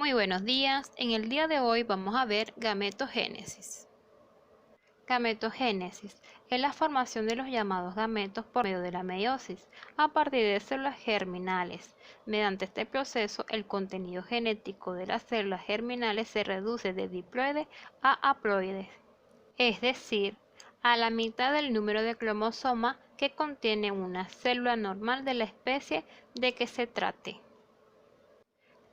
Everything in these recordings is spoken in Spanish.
Muy buenos días, en el día de hoy vamos a ver gametogénesis. Gametogénesis es la formación de los llamados gametos por medio de la meiosis, a partir de células germinales. Mediante este proceso, el contenido genético de las células germinales se reduce de diploides a haploides, es decir, a la mitad del número de cromosomas que contiene una célula normal de la especie de que se trate.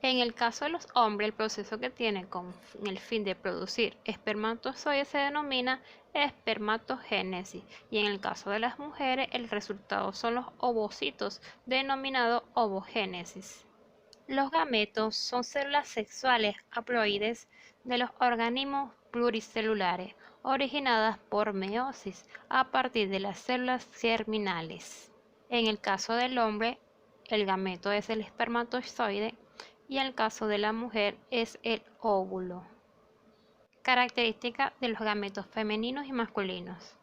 En el caso de los hombres, el proceso que tiene con el fin de producir espermatozoides se denomina espermatogénesis, y en el caso de las mujeres, el resultado son los ovocitos, denominado ovogénesis. Los gametos son células sexuales haploides de los organismos pluricelulares, originadas por meiosis a partir de las células germinales. En el caso del hombre, el gameto es el espermatozoide y en el caso de la mujer es el óvulo. Características de los gametos femeninos y masculinos.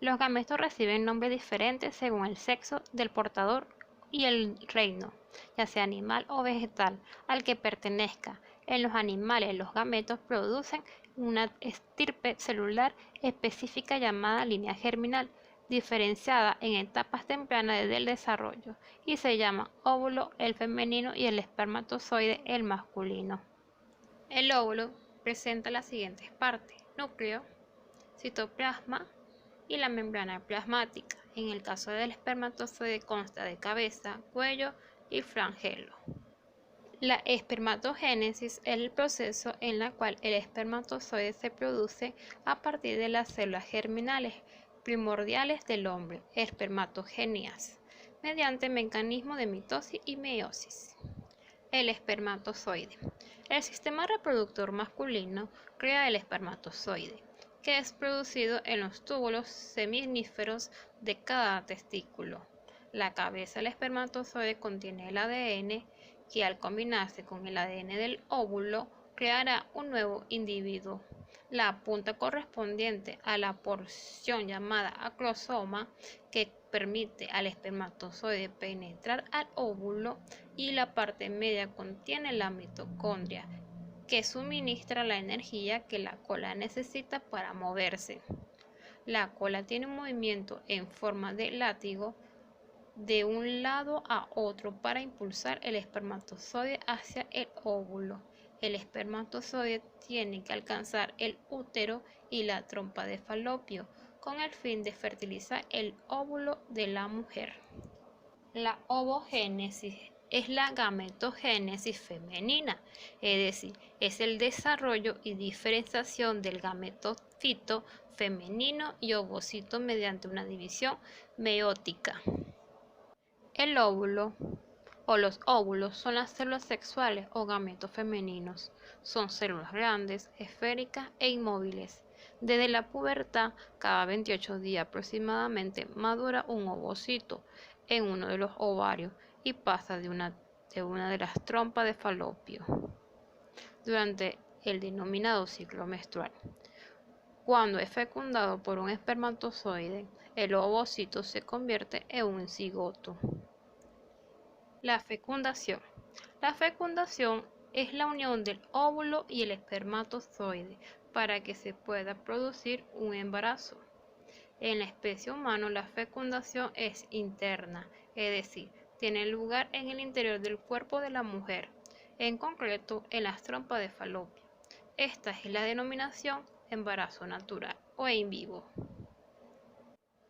Los gametos reciben nombres diferentes según el sexo del portador y el reino, ya sea animal o vegetal, al que pertenezca. En los animales, los gametos producen una estirpe celular específica llamada línea germinal, diferenciada en etapas tempranas del desarrollo, y se llama óvulo el femenino y el espermatozoide el masculino. El óvulo presenta las siguientes partes: núcleo, citoplasma y la membrana plasmática. En el caso del espermatozoide consta de cabeza, cuello y flagelo. La espermatogénesis es el proceso en el cual el espermatozoide se produce a partir de las células germinales primordiales del hombre, espermatogenias, mediante mecanismos de mitosis y meiosis. El espermatozoide. El sistema reproductor masculino crea el espermatozoide, que es producido en los túbulos seminíferos de cada testículo. La cabeza del espermatozoide contiene el ADN, que al combinarse con el ADN del óvulo creará un nuevo individuo. La punta correspondiente a la porción llamada acrosoma, que permite al espermatozoide penetrar al óvulo, y la parte media contiene la mitocondria, que suministra la energía que la cola necesita para moverse. La cola tiene un movimiento en forma de látigo de un lado a otro para impulsar el espermatozoide hacia el óvulo. El espermatozoide tiene que alcanzar el útero y la trompa de falopio con el fin de fertilizar el óvulo de la mujer. La ovogénesis es la gametogénesis femenina, es decir, es el desarrollo y diferenciación del gametofito femenino y ovocito mediante una división meiótica. El óvulo o los óvulos son las células sexuales o gametos femeninos. Son células grandes, esféricas e inmóviles. Desde la pubertad, cada 28 días aproximadamente, madura un ovocito en uno de los ovarios y pasa de una de las trompas de falopio durante el denominado ciclo menstrual. Cuando es fecundado por un espermatozoide, el ovocito se convierte en un cigoto. La fecundación. La fecundación es la unión del óvulo y el espermatozoide para que se pueda producir un embarazo. En la especie humana, la fecundación es interna, es decir, tiene lugar en el interior del cuerpo de la mujer, en concreto en las trompas de falopio. Esta es la denominación embarazo natural o in vivo.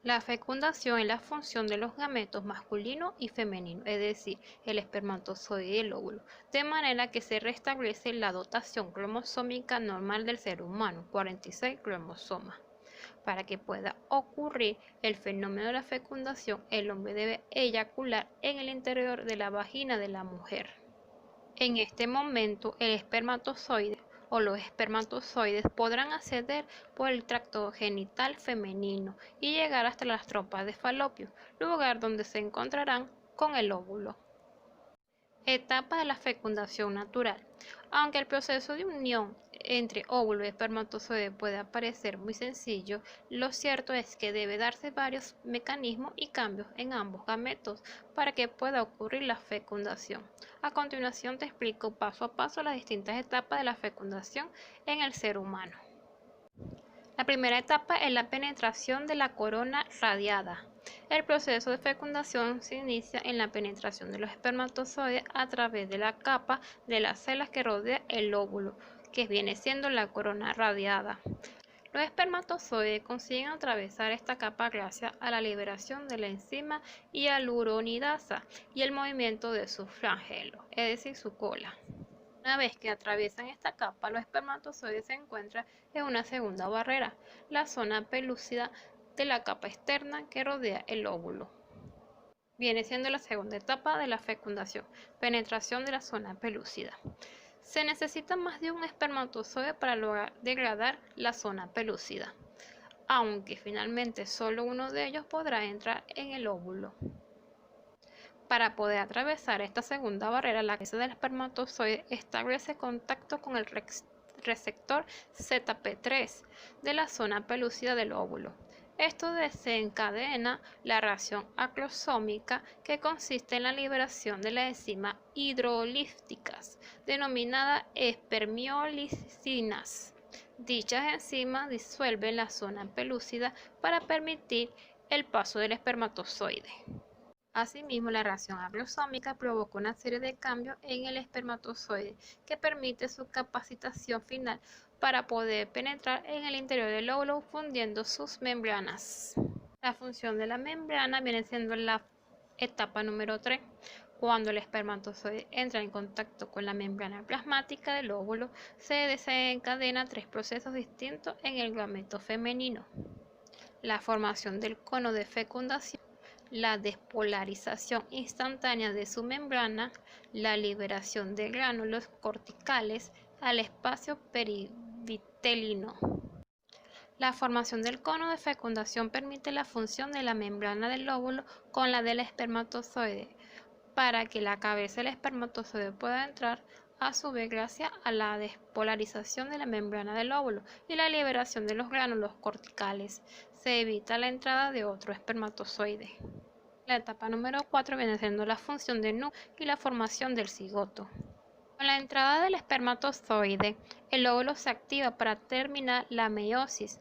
La fecundación es la función de los gametos masculino y femenino, es decir, el espermatozoide y el óvulo, de manera que se restablece la dotación cromosómica normal del ser humano, 46 cromosomas. Para que pueda ocurrir el fenómeno de la fecundación, el hombre debe eyacular en el interior de la vagina de la mujer. En este momento, el espermatozoide o los espermatozoides podrán acceder por el tracto genital femenino y llegar hasta las trompas de falopio, lugar donde se encontrarán con el óvulo. Etapa de la fecundación natural. Aunque el proceso de unión entre óvulo y espermatozoide puede parecer muy sencillo, lo cierto es que debe darse varios mecanismos y cambios en ambos gametos para que pueda ocurrir la fecundación. A continuación te explico paso a paso las distintas etapas de la fecundación en el ser humano. La primera etapa es la penetración de la corona radiada. El proceso de fecundación se inicia en la penetración de los espermatozoides a través de la capa de las células que rodea el óvulo, que viene siendo la corona radiada. Los espermatozoides consiguen atravesar esta capa gracias a la liberación de la enzima hialuronidasa y el movimiento de su flagelo, es decir, su cola. Una vez que atraviesan esta capa, los espermatozoides se encuentran en una segunda barrera, la zona pelúcida de la capa externa que rodea el óvulo. Viene siendo la segunda etapa de la fecundación, penetración de la zona pelúcida. Se necesita más de un espermatozoide para lograr degradar la zona pelúcida, aunque finalmente solo uno de ellos podrá entrar en el óvulo. Para poder atravesar esta segunda barrera, la cabeza del espermatozoide establece contacto con el receptor ZP3 de la zona pelúcida del óvulo. Esto desencadena la reacción acrosómica que consiste en la liberación de las enzimas hidrolíticas, denominadas espermiolicinas. Dichas enzimas disuelven la zona pelúcida para permitir el paso del espermatozoide. Asimismo, la reacción acrosómica provoca una serie de cambios en el espermatozoide que permite su capacitación final para poder penetrar en el interior del óvulo fundiendo sus membranas. La función de la membrana viene siendo la etapa número 3. Cuando el espermatozoide entra en contacto con la membrana plasmática del óvulo, se desencadenan 3 procesos distintos en el gameto femenino: la formación del cono de fecundación, la despolarización instantánea de su membrana, la liberación de gránulos corticales al espacio perivitelino. La formación del cono de fecundación permite la función de la membrana del óvulo con la del espermatozoide para que la cabeza del espermatozoide pueda entrar, a su vez gracias a la despolarización de la membrana del óvulo y la liberación de los gránulos corticales. Se evita la entrada de otro espermatozoide. La etapa número 4 viene siendo la función del núcleo y la formación del cigoto. Con la entrada del espermatozoide, el óvulo se activa para terminar la meiosis,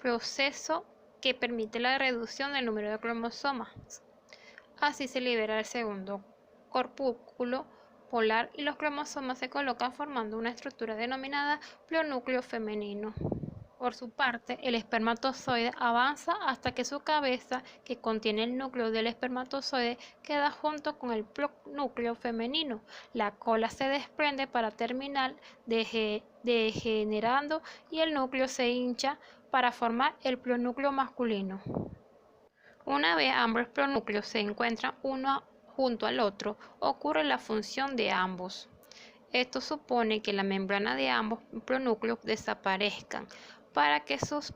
proceso que permite la reducción del número de cromosomas. Así se libera el segundo corpúsculo polar y los cromosomas se colocan formando una estructura denominada pleonúcleo femenino. Por su parte, el espermatozoide avanza hasta que su cabeza, que contiene el núcleo del espermatozoide, queda junto con el pleonúcleo femenino. La cola se desprende para terminar degenerando y el núcleo se hincha para formar el pleonúcleo masculino. Una vez ambos pleonúcleos se encuentran uno junto al otro, ocurre la función de ambos. Esto supone que la membrana de ambos pleonúcleos desaparezcan para que sus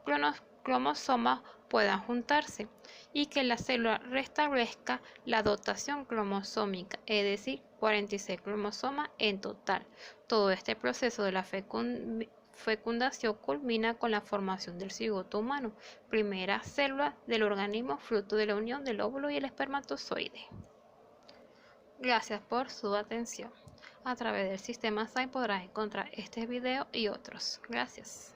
cromosomas puedan juntarse y que la célula restablezca la dotación cromosómica, es decir, 46 cromosomas en total. Todo este proceso de la fecundación culmina con la formación del cigoto humano, primera célula del organismo fruto de la unión del óvulo y el espermatozoide. Gracias por su atención. A través del sistema SAI podrás encontrar este video y otros. Gracias.